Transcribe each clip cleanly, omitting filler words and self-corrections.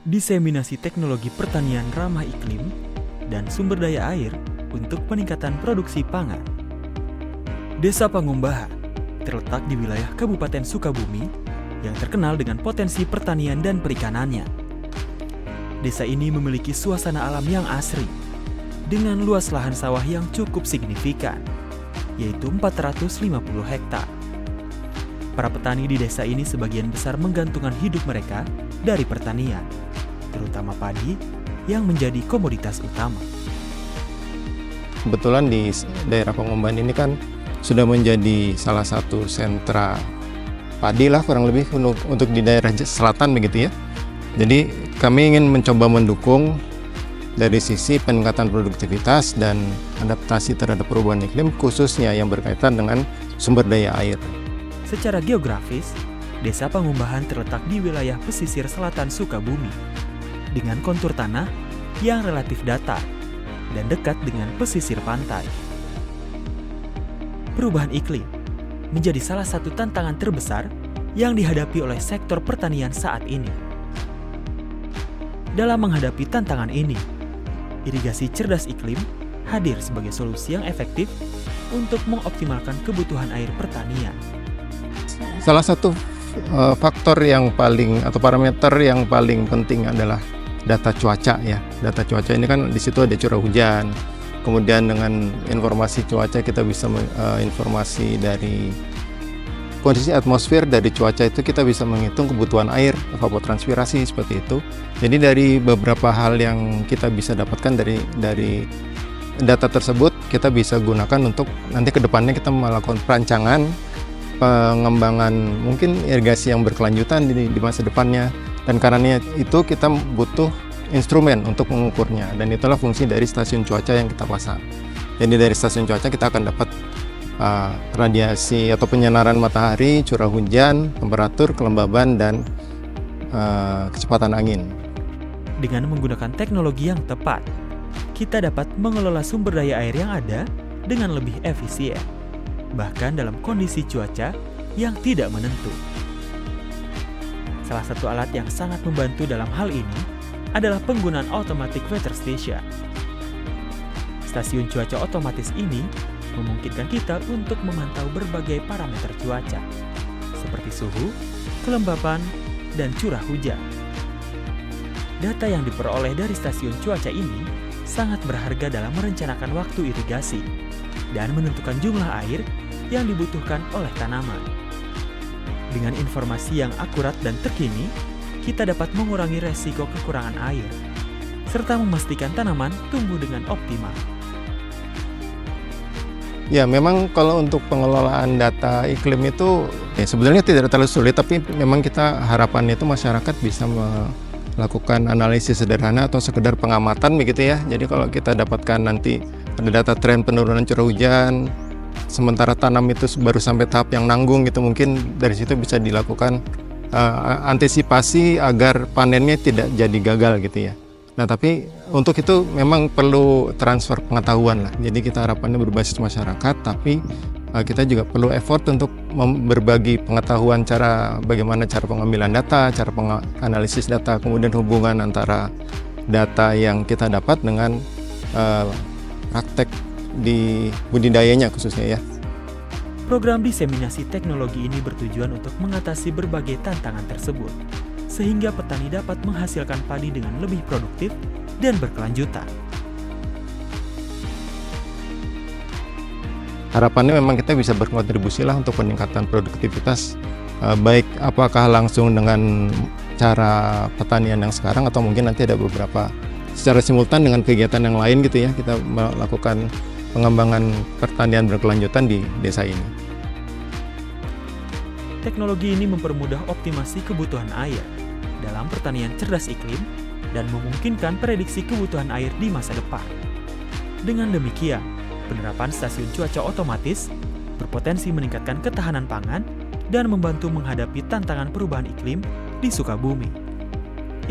diseminasi teknologi pertanian ramah iklim, dan sumber daya air untuk peningkatan produksi pangan. Desa Pangumbahan terletak di wilayah Kabupaten Sukabumi yang terkenal dengan potensi pertanian dan perikanannya. Desa ini memiliki suasana alam yang asri, dengan luas lahan sawah yang cukup signifikan, yaitu 450 hektar. Para petani di desa ini sebagian besar menggantungkan hidup mereka dari pertanian, terutama padi yang menjadi komoditas utama. Kebetulan di daerah Pangumbahan ini kan sudah menjadi salah satu sentra padi lah kurang lebih untuk di daerah selatan begitu ya. Jadi kami ingin mencoba mendukung dari sisi peningkatan produktivitas dan adaptasi terhadap perubahan iklim, khususnya yang berkaitan dengan sumber daya air. Secara geografis, Desa Pangumbahan terletak di wilayah pesisir selatan Sukabumi, dengan kontur tanah yang relatif datar dan dekat dengan pesisir pantai. Perubahan iklim menjadi salah satu tantangan terbesar yang dihadapi oleh sektor pertanian saat ini. Dalam menghadapi tantangan ini, irigasi cerdas iklim hadir sebagai solusi yang efektif untuk mengoptimalkan kebutuhan air pertanian. Salah satu faktor yang paling atau parameter yang paling penting adalah data cuaca ya. Data cuaca ini kan di situ ada curah hujan. Kemudian dengan informasi cuaca kita bisa informasi dari kondisi atmosfer, dari cuaca itu kita bisa menghitung kebutuhan air, evapotranspirasi seperti itu. Jadi dari beberapa hal yang kita bisa dapatkan dari data tersebut, kita bisa gunakan untuk nanti ke depannya kita melakukan perancangan pengembangan mungkin irigasi yang berkelanjutan di masa depannya, dan karena itu kita butuh instrumen untuk mengukurnya, dan itulah fungsi dari stasiun cuaca yang kita pasang. Jadi dari stasiun cuaca kita akan dapat radiasi atau penyinaran matahari, curah hujan, temperatur, kelembaban, dan kecepatan angin. Dengan menggunakan teknologi yang tepat, kita dapat mengelola sumber daya air yang ada dengan lebih efisien, bahkan dalam kondisi cuaca yang tidak menentu. Salah satu alat yang sangat membantu dalam hal ini adalah penggunaan automatic weather station. Stasiun cuaca otomatis ini memungkinkan kita untuk memantau berbagai parameter cuaca, seperti suhu, kelembapan, dan curah hujan. Data yang diperoleh dari stasiun cuaca ini sangat berharga dalam merencanakan waktu irigasi dan menentukan jumlah air yang dibutuhkan oleh tanaman. Dengan informasi yang akurat dan terkini, kita dapat mengurangi resiko kekurangan air, serta memastikan tanaman tumbuh dengan optimal. Ya, memang kalau untuk pengelolaan data iklim itu sebenarnya tidak terlalu sulit, tapi memang kita harapannya itu masyarakat bisa melakukan analisis sederhana atau sekedar pengamatan begitu ya. Jadi kalau kita dapatkan nanti ada data tren penurunan curah hujan, sementara tanam itu baru sampai tahap yang nanggung gitu, mungkin dari situ bisa dilakukan antisipasi agar panennya tidak jadi gagal gitu ya. Nah, tapi untuk itu memang perlu transfer pengetahuan lah. Jadi kita harapannya berbasis masyarakat, tapi kita juga perlu effort untuk berbagi pengetahuan bagaimana cara pengambilan data, cara penganalisis data, kemudian hubungan antara data yang kita dapat dengan praktek di budidayanya khususnya ya. Program diseminasi teknologi ini bertujuan untuk mengatasi berbagai tantangan tersebut, sehingga petani dapat menghasilkan padi dengan lebih produktif dan berkelanjutan. Harapannya memang kita bisa berkontribusi lah untuk peningkatan produktivitas, baik apakah langsung dengan cara pertanian yang sekarang atau mungkin nanti ada beberapa secara simultan dengan kegiatan yang lain gitu ya, kita melakukan pengembangan pertanian berkelanjutan di desa ini. Teknologi ini mempermudah optimasi kebutuhan air dalam pertanian cerdas iklim dan memungkinkan prediksi kebutuhan air di masa depan. Dengan demikian, penerapan stasiun cuaca otomatis berpotensi meningkatkan ketahanan pangan dan membantu menghadapi tantangan perubahan iklim di Sukabumi.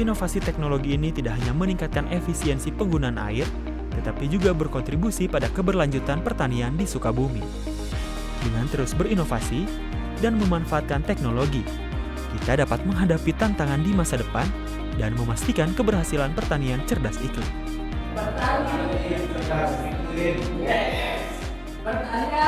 Inovasi teknologi ini tidak hanya meningkatkan efisiensi penggunaan air, tetapi juga berkontribusi pada keberlanjutan pertanian di Sukabumi. Dengan terus berinovasi dan memanfaatkan teknologi, kita dapat menghadapi tantangan di masa depan dan memastikan keberhasilan pertanian cerdas iklim. Pertanian cerdas iklim. Yes. Pertanian